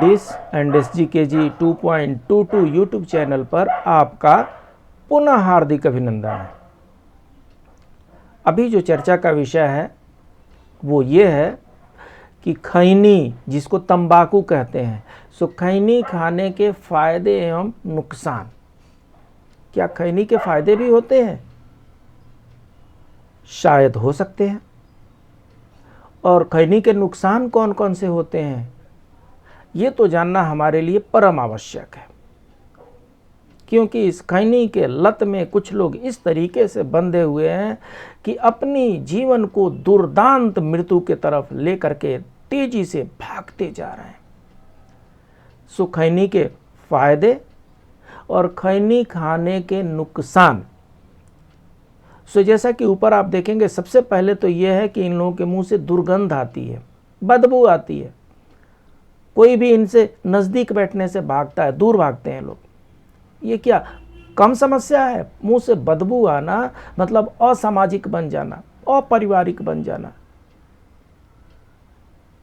This and SGKG 2.22 YouTube channel पर आपका पुनः हार्दिक अभिनंदन है। अभी जो चर्चा का विषय है वो ये है कि खैनी, जिसको तंबाकू कहते हैं, सो खैनी खाने के फायदे एवं नुकसान। क्या खैनी के फायदे भी होते हैं? शायद हो सकते हैं। और खैनी के नुकसान कौन कौन से होते हैं, ये तो जानना हमारे लिए परम आवश्यक है। क्योंकि इस खैनी के लत में कुछ लोग इस तरीके से बंधे हुए हैं कि अपनी जीवन को दुर्दांत मृत्यु के तरफ लेकर के तेजी से भागते जा रहे हैं। सो खैनी के फायदे और खैनी खाने के नुकसान। सो जैसा कि ऊपर आप देखेंगे, सबसे पहले तो यह है कि इन लोगों के मुंह से दुर्गंध आती है, बदबू आती है। कोई भी इनसे नज़दीक बैठने से भागता है, दूर भागते हैं लोग। ये क्या कम समस्या है? मुंह से बदबू आना मतलब असामाजिक बन जाना, अपारिवारिक बन जाना।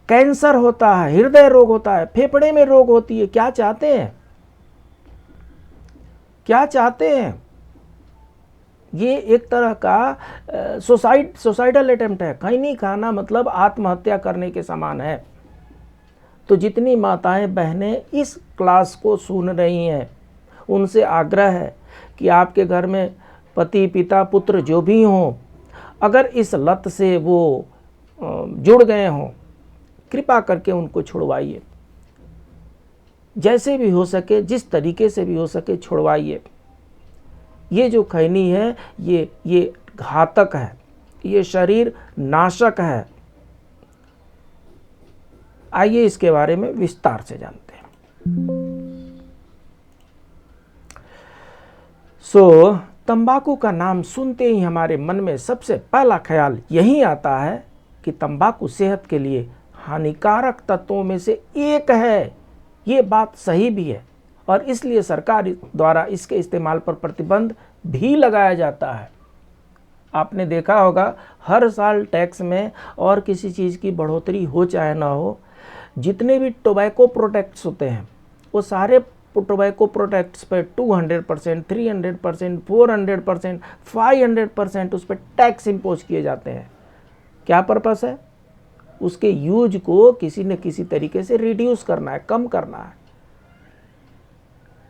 कैंसर होता है, हृदय रोग होता है, फेफड़े में रोग होती है। क्या चाहते हैं? क्या चाहते हैं? ये एक तरह का सुसाइडल अटेम्प्ट है। खैनी खाना मतलब आत्महत्या करने के समान है। तो जितनी माताएं बहनें इस क्लास को सुन रही हैं, उनसे आग्रह है कि आपके घर में पति, पिता, पुत्र जो भी हों, अगर इस लत से वो जुड़ गए हों, कृपा करके उनको छुड़वाइए। जैसे भी हो सके, जिस तरीके से भी हो सके, छुड़वाइए। ये जो खैनी है ये घातक है, ये शरीर नाशक है। आइए इसके बारे में विस्तार से जानते हैं। तंबाकू का नाम सुनते ही हमारे मन में सबसे पहला ख्याल यही आता है कि तंबाकू सेहत के लिए हानिकारक तत्वों में से एक है। ये बात सही भी है और इसलिए सरकार द्वारा इसके इस्तेमाल पर प्रतिबंध भी लगाया जाता है। आपने देखा होगा, हर साल टैक्स में और किसी चीज़ की बढ़ोतरी हो चाहे ना हो, जितने भी टोबैको प्रोडक्ट्स होते हैं वो सारे टोबैको प्रोडक्ट्स पर 200%, 300%, 400%, 500% उस पर टैक्स इम्पोज किए जाते हैं। क्या पर्पस है? उसके यूज को किसी न किसी तरीके से रिड्यूस करना है, कम करना है।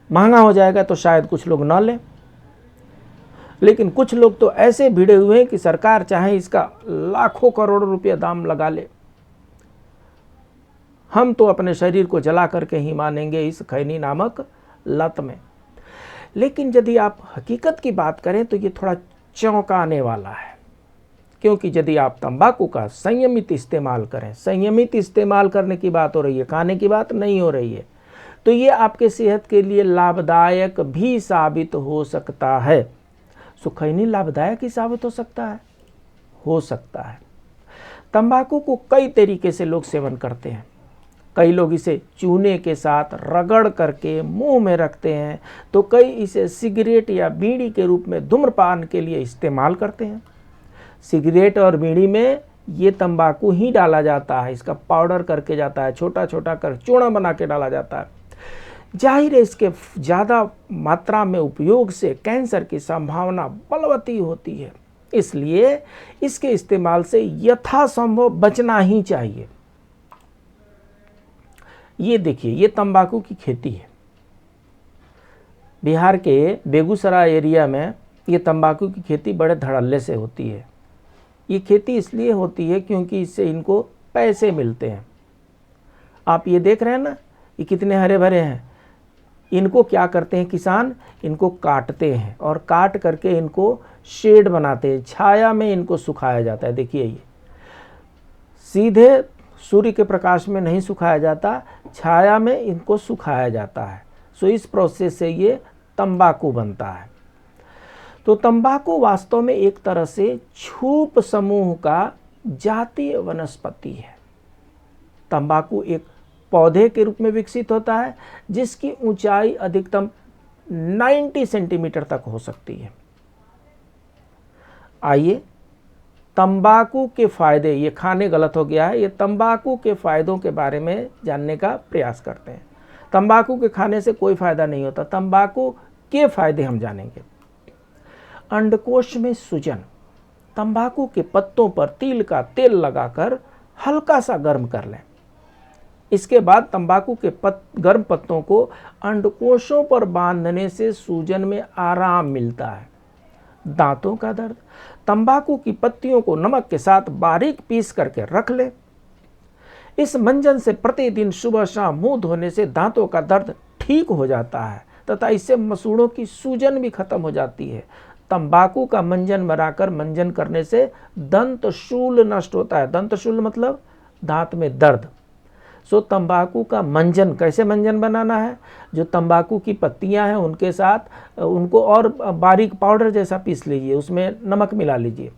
महंगा हो जाएगा तो शायद कुछ लोग ना लें, लेकिन कुछ लोग तो ऐसे भिड़े हुए हैं कि सरकार चाहे इसका लाखों करोड़ों रुपया दाम लगा ले, हम तो अपने शरीर को जला करके ही मानेंगे इस खैनी नामक लत में। लेकिन यदि आप हकीकत की बात करें तो ये थोड़ा चौंकाने वाला है। क्योंकि यदि आप तंबाकू का संयमित इस्तेमाल करें, संयमित इस्तेमाल करने की बात हो रही है, खाने की बात नहीं हो रही है, तो ये आपके सेहत के लिए लाभदायक भी साबित हो सकता है। सो खैनी लाभदायक ही साबित हो सकता है? हो सकता है। तंबाकू को कई तरीके से लोग सेवन करते हैं। कई लोग इसे चूने के साथ रगड़ करके मुंह में रखते हैं, तो कई इसे सिगरेट या बीड़ी के रूप में धूम्रपान के लिए इस्तेमाल करते हैं। सिगरेट और बीड़ी में ये तंबाकू ही डाला जाता है, इसका पाउडर करके जाता है, छोटा छोटा कर चूर्ण बना के डाला जाता है। जाहिर है इसके ज़्यादा मात्रा में उपयोग से कैंसर की संभावना बलवती होती है, इसलिए इसके इस्तेमाल से यथासंभव बचना ही चाहिए। ये देखिए, ये तंबाकू की खेती है। बिहार के बेगूसराय एरिया में ये तंबाकू की खेती बड़े धड़ल्ले से होती है। ये खेती इसलिए होती है क्योंकि इससे इनको पैसे मिलते हैं। आप ये देख रहे हैं ना, ये कितने हरे भरे हैं। इनको क्या करते हैं किसान? इनको काटते हैं और काट करके इनको शेड बनाते हैं, छाया में इनको सुखाया जाता है। देखिए, ये सीधे सूर्य के प्रकाश में नहीं सुखाया जाता, छाया में इनको सुखाया जाता है। सो इस प्रोसेस से ये तंबाकू बनता है। तो तंबाकू वास्तव में एक तरह से छूप समूह का जातीय वनस्पति है। तंबाकू एक पौधे के रूप में विकसित होता है जिसकी ऊंचाई अधिकतम 90 सेंटीमीटर तक हो सकती है। आइए तंबाकू के फ़ायदे, ये खाने गलत हो गया है, ये तंबाकू के फ़ायदों के बारे में जानने का प्रयास करते हैं। तंबाकू के खाने से कोई फ़ायदा नहीं होता, तंबाकू के फ़ायदे हम जानेंगे। अंडकोश में सूजन, तंबाकू के पत्तों पर तिल का तेल लगाकर हल्का सा गर्म कर लें। इसके बाद तंबाकू के गर्म पत्तों को अंडकोशों पर बांधने से सूजन में आराम मिलता है। दांतों का दर्द, तंबाकू की पत्तियों को नमक के साथ बारीक पीस करके रख ले। इस मंजन से प्रतिदिन सुबह शाम मुंह धोने से दांतों का दर्द ठीक हो जाता है तथा इससे मसूड़ों की सूजन भी खत्म हो जाती है। तंबाकू का मंजन बनाकर मंजन करने से दंतशूल नष्ट होता है। दंतशूल मतलब दांत में दर्द। सो तंबाकू का मंजन, कैसे मंजन बनाना है? जो तंबाकू की पत्तियां हैं उनके साथ उनको और बारीक पाउडर जैसा पीस लीजिए, उसमें नमक मिला लीजिए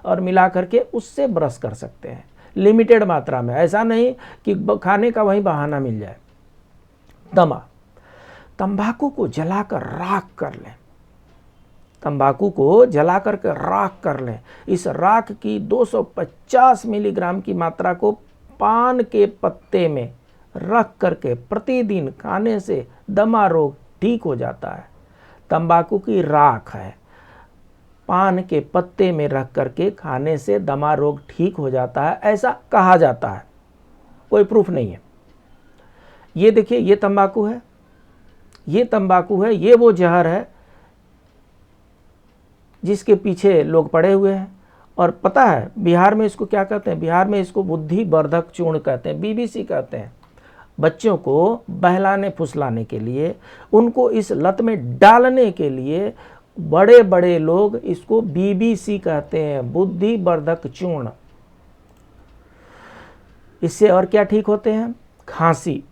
और मिला करके उससे ब्रश कर सकते हैं लिमिटेड मात्रा में, ऐसा नहीं कि खाने का वहीं बहाना मिल जाए। दमा, तंबाकू को जलाकर राख कर लें। तंबाकू को जला करके राख कर लें। इस राख की 250 मिलीग्राम की मात्रा को पान के पत्ते में रख करके प्रतिदिन खाने से दमा रोग ठीक हो जाता है। तंबाकू की राख है, पान के पत्ते में रख करके खाने से दमा रोग ठीक हो जाता है, ऐसा कहा जाता है, कोई प्रूफ नहीं है। ये देखिए, ये तंबाकू है, ये तंबाकू है, ये वो जहर है जिसके पीछे लोग पड़े हुए हैं। और पता है बिहार में इसको क्या कहते हैं? बिहार में इसको बुद्धिवर्धक चूर्ण कहते हैं, बीबीसी कहते हैं। बच्चों को बहलाने फुसलाने के लिए, उनको इस लत में डालने के लिए बड़े बड़े लोग इसको बीबीसी कहते हैं, बुद्धिवर्धक चूर्ण। इससे और क्या ठीक होते हैं? खांसी,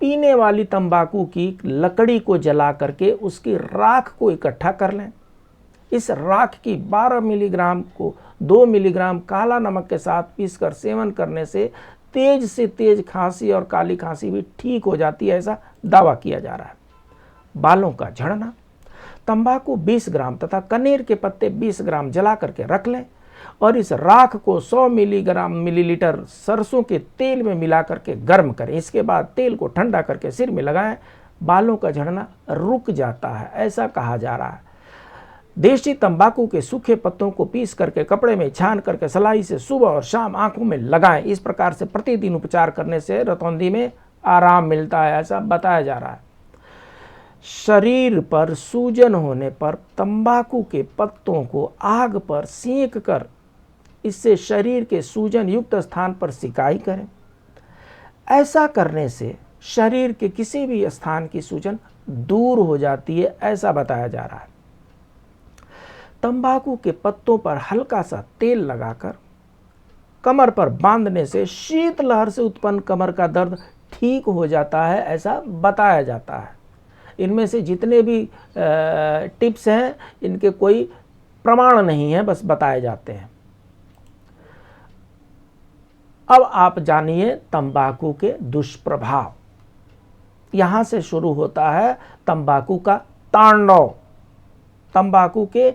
पीने वाली तंबाकू की लकड़ी को जला करके उसकी राख को इकट्ठा कर लें। इस राख की 12 मिलीग्राम को 2 मिलीग्राम काला नमक के साथ पीसकर सेवन करने से तेज से तेज खांसी और काली खांसी भी ठीक हो जाती है, ऐसा दावा किया जा रहा है। बालों का झड़ना, तंबाकू 20 ग्राम तथा कनेर के पत्ते 20 ग्राम जला करके रख लें और इस राख को 100 मिलीलीटर सरसों के तेल में मिला करके गर्म करें। इसके बाद तेल को ठंडा करके सिर में लगाएं, बालों का झड़ना रुक जाता है, ऐसा कहा जा रहा है। देशी तंबाकू के सूखे पत्तों को पीस करके कपड़े में छान करके सलाई से सुबह और शाम आंखों में लगाएं। इस प्रकार से प्रतिदिन उपचार करने से रतौंधी में आराम मिलता है, ऐसा बताया जा रहा है। शरीर पर सूजन होने पर तंबाकू के पत्तों को आग पर सेंक कर इससे शरीर के सूजन युक्त स्थान पर सिकाई करें। ऐसा करने से शरीर के किसी भी स्थान की सूजन दूर हो जाती है, ऐसा बताया जा रहा है। तंबाकू के पत्तों पर हल्का सा तेल लगाकर कमर पर बांधने से शीतलहर से उत्पन्न कमर का दर्द ठीक हो जाता है, ऐसा बताया जाता है। इनमें से जितने भी टिप्स हैं इनके कोई प्रमाण नहीं है, बस बताए जाते हैं। अब आप जानिए तंबाकू के दुष्प्रभाव। यहां से शुरू होता है तंबाकू का तांडव। तंबाकू के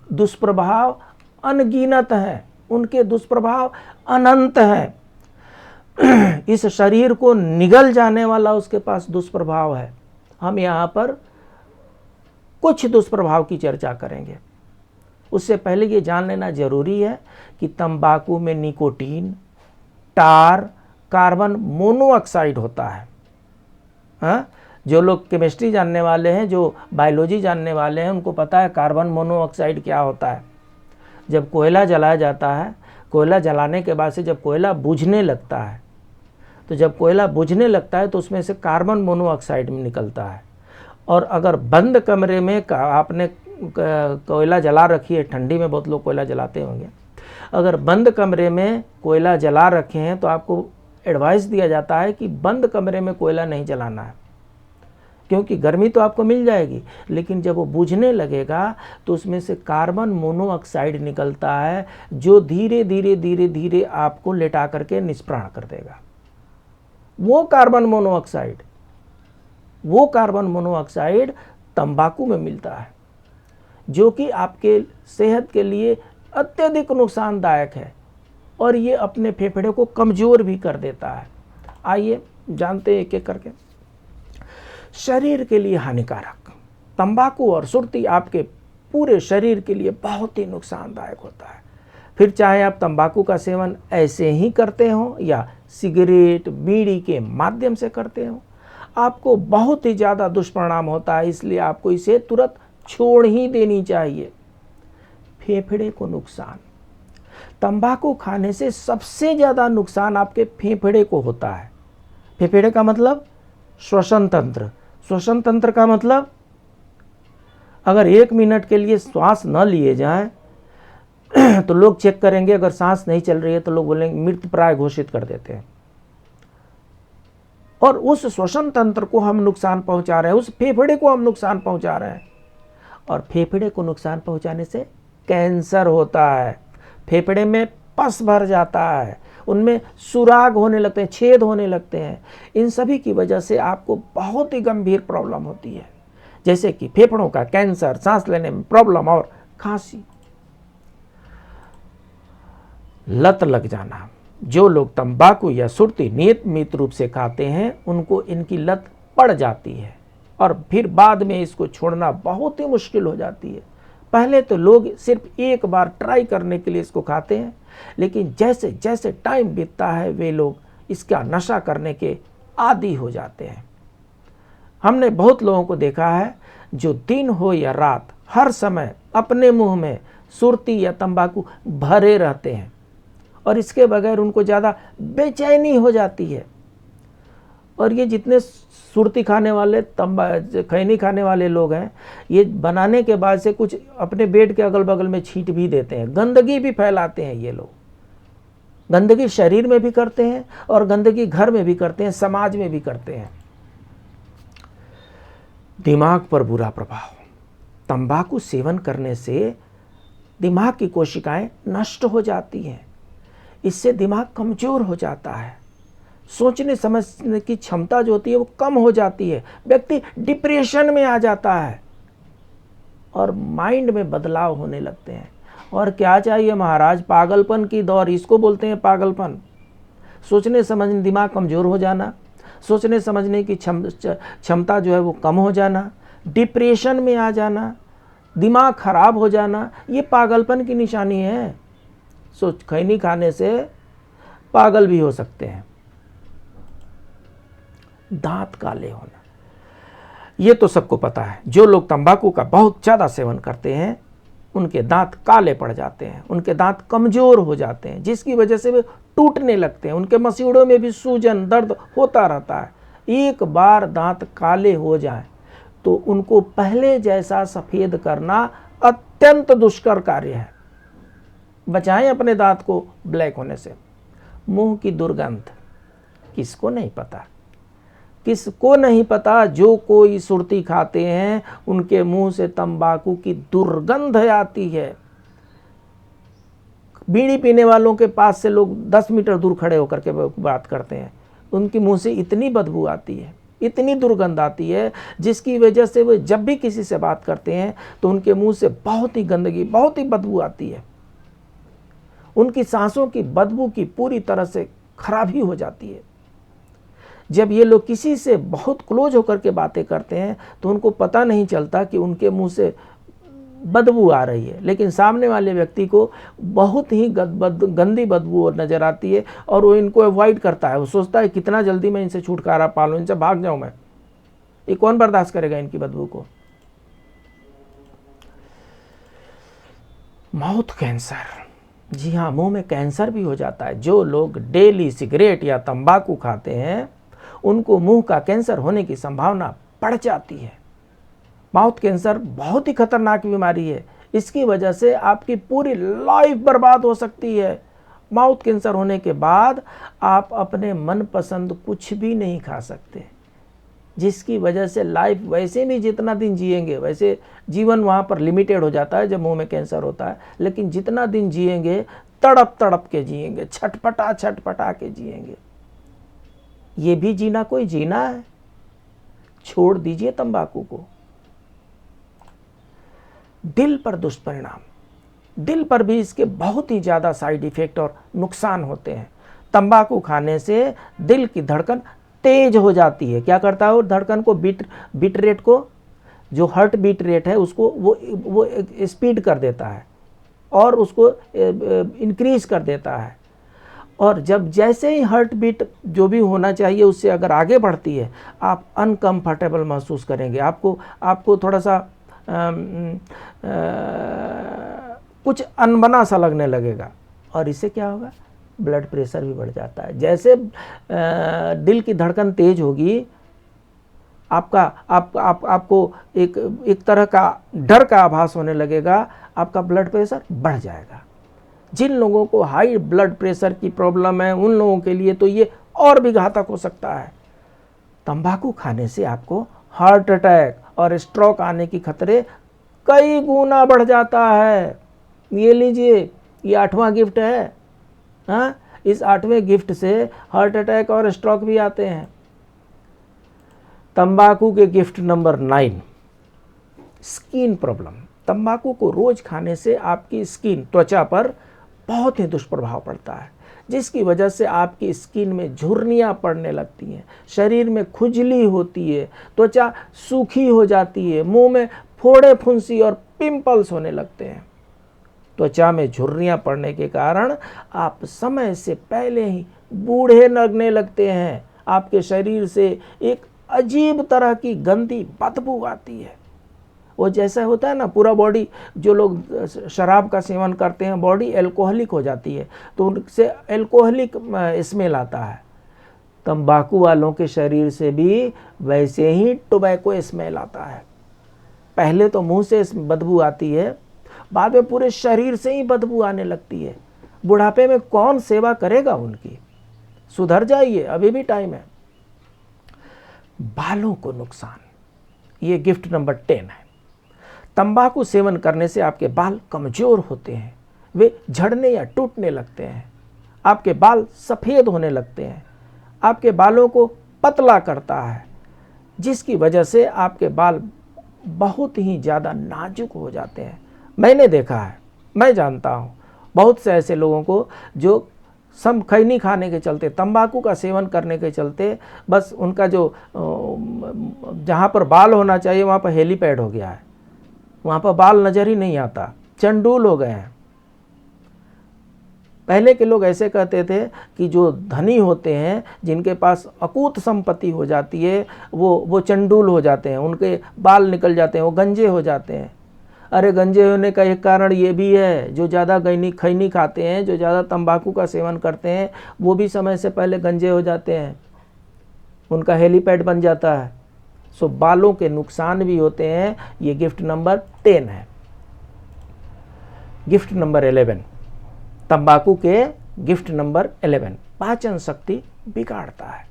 दुष्प्रभाव अनगिनत हैं, उनके दुष्प्रभाव अनंत हैं। इस शरीर को निगल जाने वाला उसके पास दुष्प्रभाव है। हम यहाँ पर कुछ दुष्प्रभाव की चर्चा करेंगे। उससे पहले ये जान लेना जरूरी है कि तंबाकू में निकोटीन, टार, कार्बन मोनोऑक्साइड होता है। हाँ, जो लोग केमिस्ट्री जानने वाले हैं, जो बायोलॉजी जानने वाले हैं, उनको पता है कार्बन मोनोऑक्साइड क्या होता है। जब कोयला जलाया जाता है, कोयला जलाने के बाद से जब कोयला बुझने लगता है, तो जब कोयला बुझने लगता है तो उसमें से कार्बन मोनोऑक्साइड निकलता है। और अगर बंद कमरे में आपने कोयला जला रखी है, ठंडी में बहुत लोग कोयला जलाते होंगे, अगर बंद कमरे में कोयला जला रखे हैं तो आपको एडवाइस दिया जाता है कि बंद कमरे में कोयला नहीं जलाना है, क्योंकि गर्मी तो आपको मिल जाएगी, लेकिन जब वो बुझने लगेगा तो उसमें से कार्बन मोनोऑक्साइड निकलता है, जो धीरे धीरे धीरे धीरे आपको लेटा करके निष्प्राण कर देगा। वो कार्बन मोनोऑक्साइड तंबाकू में मिलता है, जो कि आपके सेहत के लिए अत्यधिक नुकसानदायक है और ये अपने फेफड़े को कमज़ोर भी कर देता है। आइए जानते हैं एक एक करके। शरीर के लिए हानिकारक तंबाकू और सुर्ती आपके पूरे शरीर के लिए बहुत ही नुकसानदायक होता है। फिर चाहे आप तंबाकू का सेवन ऐसे ही करते हो या सिगरेट बीड़ी के माध्यम से करते हो, आपको बहुत ही ज़्यादा दुष्परिणाम होता है। इसलिए आपको इसे तुरंत छोड़ ही देनी चाहिए। फेफड़े को नुकसान, तंबाकू खाने से सबसे ज़्यादा नुकसान आपके फेफड़े को होता है। फेफड़े का मतलब श्वसन तंत्र, श्वसन तंत्र का मतलब अगर 1 मिनट के लिए श्वास न लिए जाए तो लोग चेक करेंगे, अगर सांस नहीं चल रही है तो लोग बोलेंगे मृत प्राय घोषित कर देते हैं। और उस श्वसन तंत्र को हम नुकसान पहुंचा रहे हैं, उस फेफड़े को हम नुकसान पहुंचा रहे हैं। और फेफड़े को नुकसान पहुंचाने से कैंसर होता है। फेफड़े में पस भर जाता है, उनमें सुराग होने लगते हैं, छेद होने लगते हैं। इन सभी की वजह से आपको बहुत ही गंभीर प्रॉब्लम होती है, जैसे कि फेफड़ों का कैंसर, सांस लेने में प्रॉब्लम और खांसी। लत लग जाना, जो लोग तंबाकू या सुर्ती नियमित रूप से खाते हैं उनको इनकी लत पड़ जाती है और फिर बाद में इसको छोड़ना बहुत ही मुश्किल हो जाती है। पहले तो लोग सिर्फ एक बार ट्राई करने के लिए इसको खाते हैं, लेकिन जैसे जैसे टाइम बीतता है वे लोग इसका नशा करने के आदी हो जाते हैं। हमने बहुत लोगों को देखा है जो दिन हो या रात हर समय अपने मुंह में सुर्ती या तंबाकू भरे रहते हैं और इसके बगैर उनको ज़्यादा बेचैनी हो जाती है। और ये जितने सुर्ती खाने वाले खैनी खाने वाले लोग हैं, ये बनाने के बाद से कुछ अपने बेड के अगल बगल में छींट भी देते हैं, गंदगी भी फैलाते हैं। ये लोग गंदगी शरीर में भी करते हैं और गंदगी घर में भी करते हैं, समाज में भी करते हैं। दिमाग पर बुरा प्रभाव, तंबाकू सेवन करने से दिमाग की कोशिकाएं नष्ट हो जाती हैं। इससे दिमाग कमज़ोर हो जाता है, सोचने समझने की क्षमता जो होती है वो कम हो जाती है, व्यक्ति डिप्रेशन में आ जाता है और माइंड में बदलाव होने लगते हैं। और क्या चाहिए महाराज, पागलपन की दौर, इसको बोलते हैं पागलपन। सोचने समझने, दिमाग कमज़ोर हो जाना, सोचने समझने की क्षमता जो है वो कम हो जाना, डिप्रेशन में आ जाना, दिमाग खराब हो जाना, ये पागलपन की निशानी है। खैनी खाने से पागल भी हो सकते हैं। दांत काले होना, ये तो सबको पता है। जो लोग तंबाकू का बहुत ज़्यादा सेवन करते हैं उनके दांत काले पड़ जाते हैं, उनके दांत कमज़ोर हो जाते हैं, जिसकी वजह से वे टूटने लगते हैं, उनके मसूड़ों में भी सूजन दर्द होता रहता है। एक बार दांत काले हो जाएं तो उनको पहले जैसा सफ़ेद करना अत्यंत दुष्कर कार्य है। बचाएं अपने दांत को ब्लैक होने से। मुंह की दुर्गंध, किसको नहीं पता, किसको नहीं पता, जो कोई सुर्ती खाते हैं उनके मुंह से तंबाकू की दुर्गंध आती है। बीड़ी पीने वालों के पास से लोग 10 मीटर दूर खड़े होकर के बात करते हैं, उनकी मुंह से इतनी बदबू आती है, इतनी दुर्गंध आती है, जिसकी वजह से वे जब भी किसी से बात करते हैं तो उनके मुंह से बहुत ही गंदगी, बहुत ही बदबू आती है। उनकी सांसों की बदबू की पूरी तरह से खराबी हो जाती है। जब ये लोग किसी से बहुत क्लोज होकर के बातें करते हैं तो उनको पता नहीं चलता कि उनके मुंह से बदबू आ रही है, लेकिन सामने वाले व्यक्ति को बहुत ही गंदी बदबू नज़र आती है और वो इनको अवॉइड करता है। वो सोचता है कितना जल्दी मैं इनसे छुटकारा पा लूँ, इनसे भाग जाऊँ मैं, ये कौन बर्दाश्त करेगा इनकी बदबू को। माउथ कैंसर, जी हाँ, मुंह में कैंसर भी हो जाता है। जो लोग डेली सिगरेट या तंबाकू खाते हैं उनको मुंह का कैंसर होने की संभावना बढ़ जाती है। माउथ कैंसर बहुत ही खतरनाक बीमारी है, इसकी वजह से आपकी पूरी लाइफ बर्बाद हो सकती है। माउथ कैंसर होने के बाद आप अपने मनपसंद कुछ भी नहीं खा सकते, जिसकी वजह से लाइफ वैसे भी जितना दिन जिएंगे, वैसे जीवन वहाँ पर लिमिटेड हो जाता है जब मुंह में कैंसर होता है, लेकिन जितना दिन जिएंगे तड़प तड़प के जिएंगे, छटपटा छटपटा के जिएंगे। ये भी जीना कोई जीना है? छोड़ दीजिए तंबाकू को। दिल पर दुष्परिणाम, दिल पर भी इसके बहुत ही ज़्यादा साइड इफ़ेक्ट और नुकसान होते हैं। तंबाकू खाने से दिल की धड़कन तेज हो जाती है। क्या करता है वो धड़कन को, बीट रेट को, जो हार्ट बीट रेट है उसको वो स्पीड कर देता है और उसको इंक्रीज कर देता है। और जब जैसे ही हार्ट बीट जो भी होना चाहिए उससे अगर आगे बढ़ती है, आप अनकंफर्टेबल महसूस करेंगे, आपको थोड़ा सा कुछ अनबना सा लगने लगेगा। और इससे क्या होगा, ब्लड प्रेशर भी बढ़ जाता है। जैसे दिल की धड़कन तेज होगी, आपको एक तरह का डर का आभास होने लगेगा, आपका ब्लड प्रेशर बढ़ जाएगा। जिन लोगों को हाई ब्लड प्रेशर की प्रॉब्लम है उन लोगों के लिए तो ये और भी घातक हो सकता है। तंबाकू खाने से आपको हार्ट अटैक और स्ट्रोक आने की खतरे कई गुना बढ़ जाता है। ये लीजिए, ये 8वां गिफ्ट है। हाँ, इस 8वें गिफ्ट से हार्ट अटैक और स्ट्रोक भी आते हैं। तंबाकू के गिफ्ट नंबर 9, स्किन प्रॉब्लम। तंबाकू को रोज खाने से आपकी स्किन, त्वचा पर बहुत ही दुष्प्रभाव पड़ता है, जिसकी वजह से आपकी स्किन में झुर्रियाँ पड़ने लगती हैं, शरीर में खुजली होती है, त्वचा सूखी हो जाती है, मुंह में फोड़े फुंसी और पिंपल्स होने लगते हैं। त्वचा में झुर्रियाँ पड़ने के कारण आप समय से पहले ही बूढ़े लगने लगते हैं। आपके शरीर से एक अजीब तरह की गंदी बदबू आती है। वो जैसा होता है ना, पूरा बॉडी, जो लोग शराब का सेवन करते हैं बॉडी एल्कोहलिक हो जाती है, तो उनसे एल्कोहलिक स्मेल आता है। तंबाकू वालों के शरीर से भी वैसे ही टोबैको स्मेल आता है। पहले तो मुंह से बदबू आती है, बाद में पूरे शरीर से ही बदबू आने लगती है। बुढ़ापे में कौन सेवा करेगा उनकी? सुधर जाइए, अभी भी टाइम है। बालों को नुकसान, ये गिफ्ट नंबर 10 है। तंबाकू सेवन करने से आपके बाल कमजोर होते हैं, वे झड़ने या टूटने लगते हैं, आपके बाल सफ़ेद होने लगते हैं, आपके बालों को पतला करता है, जिसकी वजह से आपके बाल बहुत ही ज़्यादा नाजुक हो जाते हैं। मैंने देखा है, मैं जानता हूँ बहुत से ऐसे लोगों को जो सब खैनी खाने के चलते, तंबाकू का सेवन करने के चलते, बस उनका जो जहाँ पर बाल होना चाहिए वहाँ पर हेलीपैड हो गया है, वहाँ पर बाल नज़र ही नहीं आता, चंडूल हो गए हैं। पहले के लोग ऐसे कहते थे कि जो धनी होते हैं, जिनके पास अकूत संपत्ति हो जाती है, वो चंडूल हो जाते हैं, उनके बाल निकल जाते हैं, वो गंजे हो जाते हैं। अरे गंजे होने का एक कारण ये भी है, जो ज़्यादा खैनी खाते हैं, जो ज़्यादा तंबाकू का सेवन करते हैं, वो भी समय से पहले गंजे हो जाते हैं, उनका हेलीपैड बन जाता है। सो बालों के नुकसान भी होते हैं। ये गिफ्ट नंबर 10 है। गिफ्ट नंबर 11, तंबाकू के गिफ्ट नंबर 11, पाचन शक्ति बिगाड़ता है।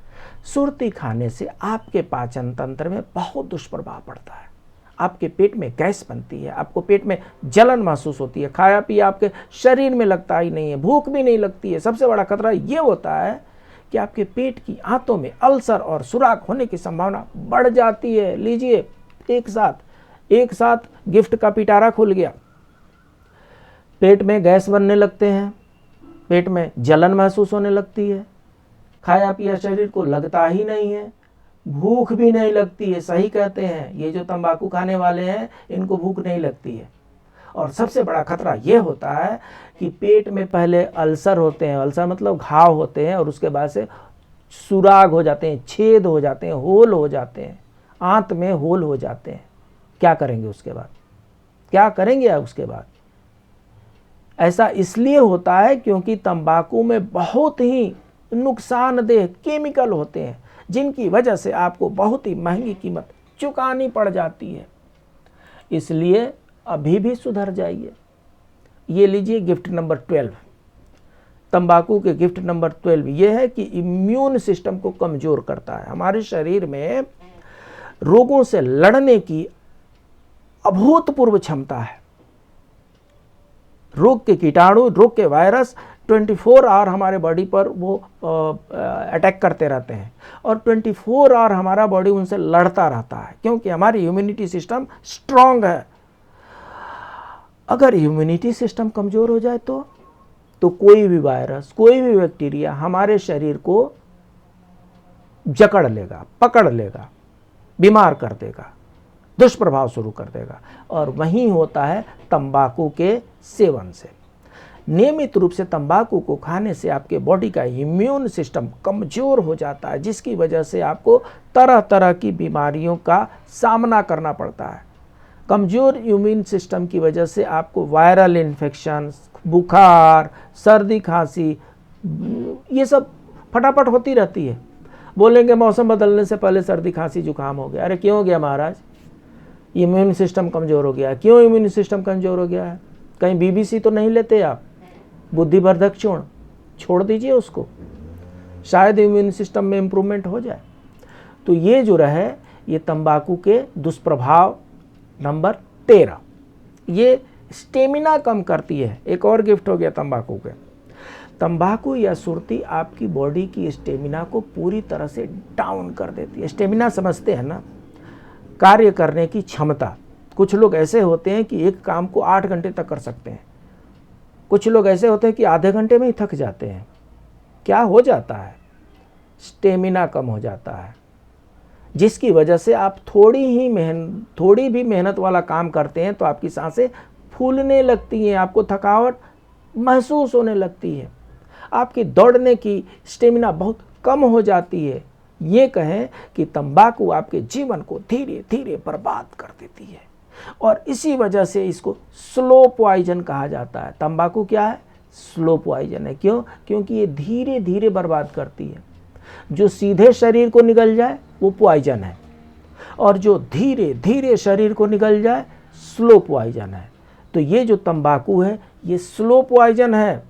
सुर्ती खाने से आपके पाचन तंत्र में बहुत दुष्प्रभाव पड़ता है। आपके पेट में गैस बनती है, आपको पेट में जलन महसूस होती है, खाया पिया आपके शरीर में लगता ही नहीं है, भूख भी नहीं लगती है। सबसे बड़ा खतरा ये होता है कि आपके पेट की आंतों में अल्सर और सुराख होने की संभावना बढ़ जाती है। लीजिए, एक साथ गिफ्ट का पिटारा खुल गया। पेट में गैस बनने लगते हैं, पेट में जलन महसूस होने लगती है, खाया पिया शरीर को लगता ही नहीं है, भूख भी नहीं लगती है। सही कहते हैं, ये जो तंबाकू खाने वाले हैं इनको भूख नहीं लगती है। और सबसे बड़ा खतरा ये होता है कि पेट में पहले अल्सर होते हैं, अल्सर मतलब घाव होते हैं, और उसके बाद से सुराग हो जाते हैं, छेद हो जाते हैं, होल हो जाते हैं, आंत में होल हो जाते हैं। क्या करेंगे उसके बाद? क्या करेंगे उसके बाद? ऐसा इसलिए होता है क्योंकि तंबाकू में बहुत ही नुकसानदेह केमिकल होते हैं, जिनकी वजह से आपको बहुत ही महंगी कीमत चुकानी पड़ जाती है। इसलिए अभी भी सुधर जाइए। ये लीजिए गिफ्ट नंबर 12, तंबाकू के गिफ्ट नंबर 12 ये है कि इम्यून सिस्टम को कमज़ोर करता है। हमारे शरीर में रोगों से लड़ने की अभूतपूर्व क्षमता है। रोग के कीटाणु, रोग के वायरस 24 आवर हमारे बॉडी पर वो अटैक करते रहते हैं, और 24 आवर हमारा बॉडी उनसे लड़ता रहता है, क्योंकि हमारी इम्यूनिटी सिस्टम स्ट्रांग है। अगर इम्यूनिटी सिस्टम कमज़ोर हो जाए तो कोई भी वायरस, कोई भी बैक्टीरिया हमारे शरीर को जकड़ लेगा, पकड़ लेगा, बीमार कर देगा, दुष्प्रभाव शुरू कर देगा। और वहीं होता है तंबाकू के सेवन से। नियमित रूप से तंबाकू को खाने से आपके बॉडी का इम्यून सिस्टम कमज़ोर हो जाता है, जिसकी वजह से आपको तरह तरह की बीमारियों का सामना करना पड़ता है। कमज़ोर इम्यून सिस्टम की वजह से आपको वायरल इन्फेक्शन, बुखार, सर्दी, खांसी, ये सब फटाफट होती रहती है। बोलेंगे मौसम बदलने से पहले सर्दी, खांसी, जुकाम हो गया। अरे क्यों हो गया महाराज? इम्यून सिस्टम कमज़ोर हो गया। क्यों इम्यून सिस्टम कमज़ोर हो गया है? कहीं BBC तो नहीं लेते आप? बुद्धिवर्धक चूर्ण छोड़ दीजिए उसको, शायद इम्यून सिस्टम में इम्प्रूवमेंट हो जाए। तो ये जो रहे, ये तंबाकू के दुष्प्रभाव नंबर 13। ये स्टेमिना कम करती है। एक और गिफ्ट हो गया तंबाकू के। तंबाकू या सुर्ती आपकी बॉडी की स्टेमिना को पूरी तरह से डाउन कर देती है। स्टेमिना समझते हैं ना, कार्य करने की क्षमता। कुछ लोग ऐसे होते हैं कि एक काम को 8 घंटे तक कर सकते हैं। कुछ लोग ऐसे होते हैं कि आधे घंटे में ही थक जाते हैं। क्या हो जाता है? स्टेमिना कम हो जाता है, जिसकी वजह से आप थोड़ी भी मेहनत वाला काम करते हैं तो आपकी सांसें फूलने लगती हैं, आपको थकावट महसूस होने लगती है, आपकी दौड़ने की स्टेमिना बहुत कम हो जाती है। ये कहें कि तंबाकू आपके जीवन को धीरे धीरे बर्बाद कर देती है, और इसी वजह से इसको स्लो पॉइजन कहा जाता है। तंबाकू क्या है? स्लो पॉइजन है। क्यों? क्योंकि ये धीरे धीरे बर्बाद करती है। जो सीधे शरीर को निगल जाए वो पॉइजन है, और जो धीरे धीरे शरीर को निगल जाए स्लो पॉइजन है। तो ये जो तंबाकू है ये स्लो पॉइजन है।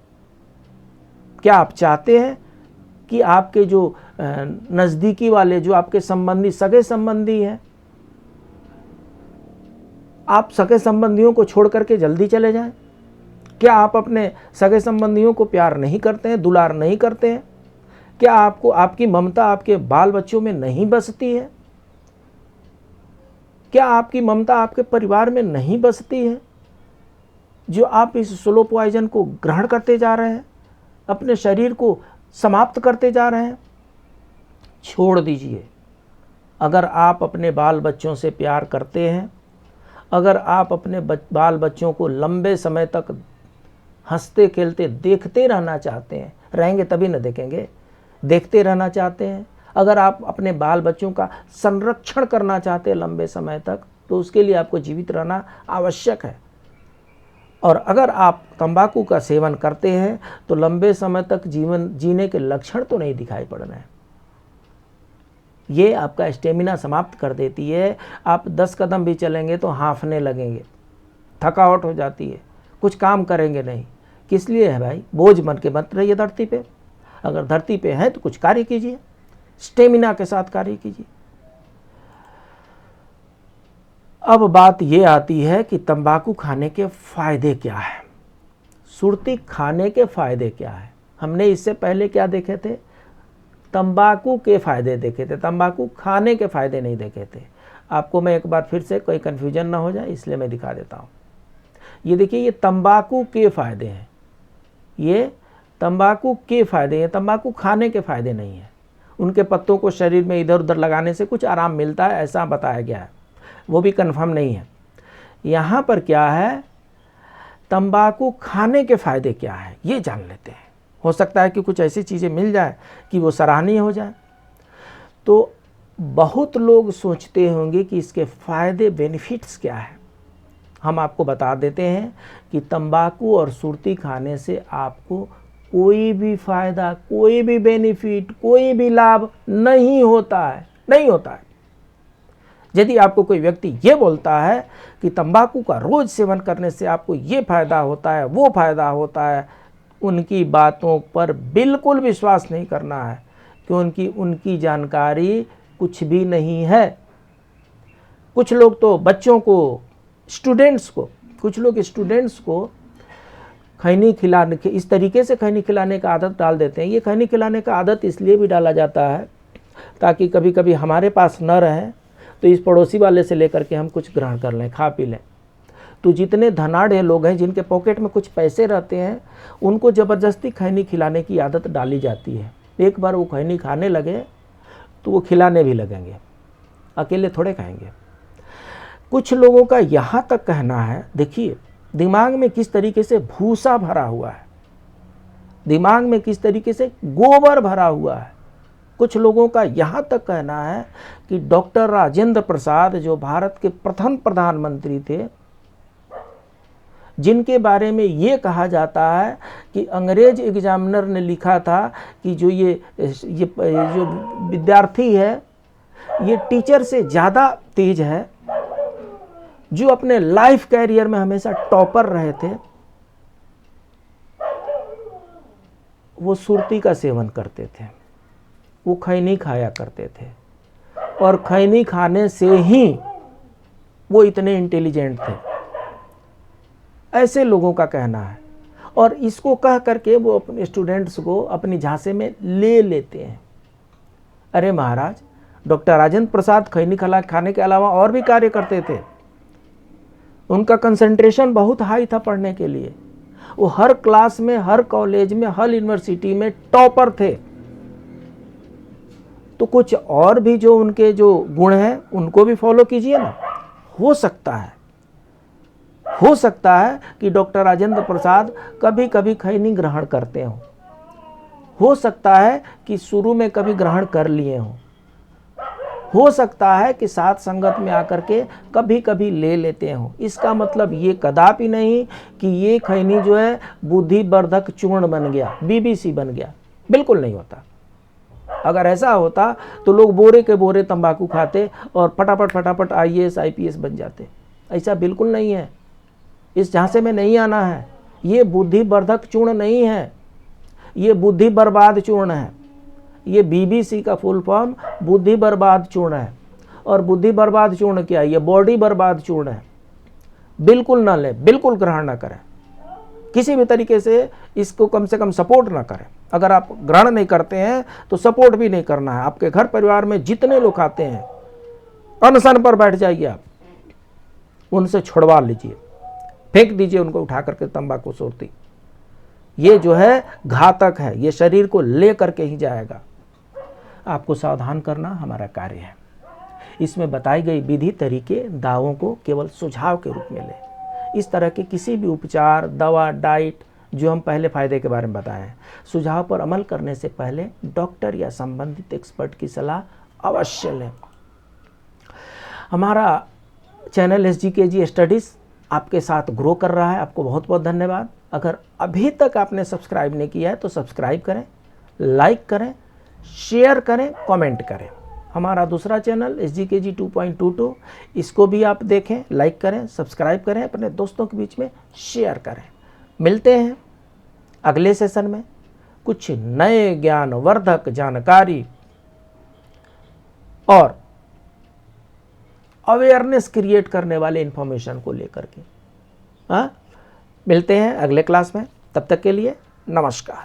क्या आप चाहते हैं कि आपके जो नज़दीकी वाले, जो आपके संबंधी, सगे संबंधी हैं, आप सगे संबंधियों को छोड़ करके जल्दी चले जाएं? क्या आप अपने सगे संबंधियों को प्यार नहीं करते हैं, दुलार नहीं करते हैं? क्या आपको आपकी ममता आपके बाल बच्चों में नहीं बसती है? क्या आपकी ममता आपके परिवार में नहीं बसती है? जो आप इस स्लो पॉइजन को ग्रहण करते जा रहे हैं, अपने शरीर को समाप्त करते जा रहे हैं, छोड़ दीजिए। अगर आप अपने बाल बच्चों से प्यार करते हैं, अगर आप अपने बाल बच्चों को लंबे समय तक हंसते खेलते देखते रहना चाहते हैं, रहेंगे तभी न देखेंगे, देखते रहना चाहते हैं, अगर आप अपने बाल बच्चों का संरक्षण करना चाहते हैं लंबे समय तक, तो उसके लिए आपको जीवित रहना आवश्यक है। और अगर आप तंबाकू का सेवन करते हैं तो लंबे समय तक जीवन जीने के लक्षण तो नहीं दिखाई पड़ रहे हैं। ये आपका स्टेमिना समाप्त कर देती है। आप 10 कदम भी चलेंगे तो हाँफने लगेंगे, थकावट हो जाती है, कुछ काम करेंगे नहीं। किस लिए है भाई? बोझ बन के मत रहिए धरती पे। अगर धरती पे हैं तो कुछ कार्य कीजिए, स्टेमिना के साथ कार्य कीजिए। अब बात ये आती है कि तंबाकू खाने के फ़ायदे क्या है, सुर्ती खाने के फ़ायदे क्या है। हमने इससे पहले क्या देखे थे? तंबाकू के फ़ायदे देखे थे, तंबाकू खाने के फ़ायदे नहीं देखे थे। आपको मैं एक बार फिर से, कोई कन्फ्यूजन ना हो जाए इसलिए मैं दिखा देता हूँ। ये देखिए, ये तंबाकू के फ़ायदे हैं, ये तंबाकू के फ़ायदे हैं, तंबाकू खाने के फ़ायदे नहीं हैं। उनके पत्तों को शरीर में इधर उधर लगाने से कुछ आराम मिलता है, ऐसा बताया गया है, वो भी कंफर्म नहीं है। यहाँ पर क्या है, तंबाकू खाने के फ़ायदे क्या है ये जान लेते हैं। हो सकता है कि कुछ ऐसी चीज़ें मिल जाए कि वो सराहनीय हो जाए। तो बहुत लोग सोचते होंगे कि इसके फ़ायदे, बेनिफिट्स क्या है। हम आपको बता देते हैं कि तंबाकू और सुर्ती खाने से आपको कोई भी फ़ायदा, कोई भी बेनिफिट, कोई भी लाभ नहीं होता है, नहीं होता है। यदि आपको कोई व्यक्ति ये बोलता है कि तंबाकू का रोज़ सेवन करने से आपको ये फ़ायदा होता है, वो फ़ायदा होता है, उनकी बातों पर बिल्कुल विश्वास नहीं करना है, क्योंकि उनकी जानकारी कुछ भी नहीं है। कुछ लोग तो बच्चों को, कुछ लोग स्टूडेंट्स को खैनी खिलाने के, इस तरीके से खैनी खिलाने का आदत डाल देते हैं। ये खैनी खिलाने का आदत इसलिए भी डाला जाता है ताकि कभी कभी हमारे पास न रहे तो इस पड़ोसी वाले से लेकर के हम कुछ ग्रहण कर लें, खा पी लें। तो जितने धनाढ़ लोग हैं, जिनके पॉकेट में कुछ पैसे रहते हैं, उनको ज़बरदस्ती खैनी खिलाने की आदत डाली जाती है। एक बार वो खैनी खाने लगे तो वो खिलाने भी लगेंगे, अकेले थोड़े खाएंगे। कुछ लोगों का यहाँ तक कहना है, देखिए दिमाग में किस तरीके से भूसा भरा हुआ है, दिमाग में किस तरीके से गोबर भरा हुआ है। कुछ लोगों का यहाँ तक कहना है कि डॉक्टर राजेंद्र प्रसाद जो भारत के प्रथम प्रधानमंत्री थे, जिनके बारे में ये कहा जाता है कि अंग्रेज एग्जामिनर ने लिखा था कि जो ये जो विद्यार्थी है ये टीचर से ज़्यादा तेज है, जो अपने लाइफ कैरियर में हमेशा टॉपर रहे थे, वो सुरती का सेवन करते थे, वो खैनी खाया करते थे, और खैनी खाने से ही वो इतने इंटेलिजेंट थे, ऐसे लोगों का कहना है। और इसको कह करके वो अपने स्टूडेंट्स को अपनी झांसे में ले लेते हैं। अरे महाराज, डॉक्टर राजेंद्र प्रसाद खैनी खाने के अलावा और भी कार्य करते थे। उनका कंसंट्रेशन बहुत हाई था पढ़ने के लिए। वो हर क्लास में, हर कॉलेज में, हर यूनिवर्सिटी में टॉपर थे। तो कुछ और भी जो उनके जो गुण हैं उनको भी फॉलो कीजिए ना। हो सकता है कि डॉक्टर राजेंद्र प्रसाद कभी कभी खैनी ग्रहण करते हो सकता है कि शुरू में कभी ग्रहण कर लिए हो सकता है कि साथ संगत में आकर के कभी कभी ले लेते हो। इसका मतलब ये कदापि नहीं कि ये खैनी जो है बुद्धिवर्धक चूर्ण बन गया, BBC बन गया, बिल्कुल नहीं होता। अगर ऐसा होता तो लोग बोरे के बोरे तंबाकू खाते और फटाफट IAS IPS बन जाते। ऐसा बिल्कुल नहीं है, इस झांसे में नहीं आना है। ये बुद्धिवर्धक चूर्ण नहीं है, ये बुद्धि बर्बाद चूर्ण है। ये BBC का फुल फॉर्म बुद्धि बर्बाद चूर्ण है। और बुद्धि बर्बाद चूर्ण क्या है? ये बॉडी बर्बाद चूर्ण है। बिल्कुल ना लें, बिल्कुल ग्रहण ना करें, किसी भी तरीके से इसको कम से कम सपोर्ट ना करें। अगर आप ग्रहण नहीं करते हैं तो सपोर्ट भी नहीं करना है। आपके घर परिवार में जितने लोग खाते हैं, अनशन पर बैठ जाइए, आप उनसे छुड़वा लीजिए, फेंक दीजिए उनको उठा करके तंबाकू सुरती। ये जो है घातक है, ये शरीर को ले करके ही जाएगा। आपको सावधान करना हमारा कार्य है। इसमें बताई गई विधि तरीके दावों को केवल सुझाव के रूप में लें। इस तरह के किसी भी उपचार, दवा, डाइट जो हम पहले फायदे के बारे में बताएं, सुझाव पर अमल करने से पहले डॉक्टर या संबंधित एक्सपर्ट की सलाह अवश्य लें। हमारा चैनल SGKG स्टडीज़ आपके साथ ग्रो कर रहा है। आपको बहुत बहुत धन्यवाद। अगर अभी तक आपने सब्सक्राइब नहीं किया है तो सब्सक्राइब करें, लाइक करें, शेयर करें, कमेंट करें। हमारा दूसरा चैनल SGKG 2.22, इसको भी आप देखें, लाइक करें, सब्सक्राइब करें, अपने दोस्तों के बीच में शेयर करें। मिलते हैं अगले सेशन में कुछ नए ज्ञानवर्धक जानकारी और अवेयरनेस क्रिएट करने वाले इंफॉर्मेशन को लेकर के। मिलते हैं अगले क्लास में। तब तक के लिए नमस्कार।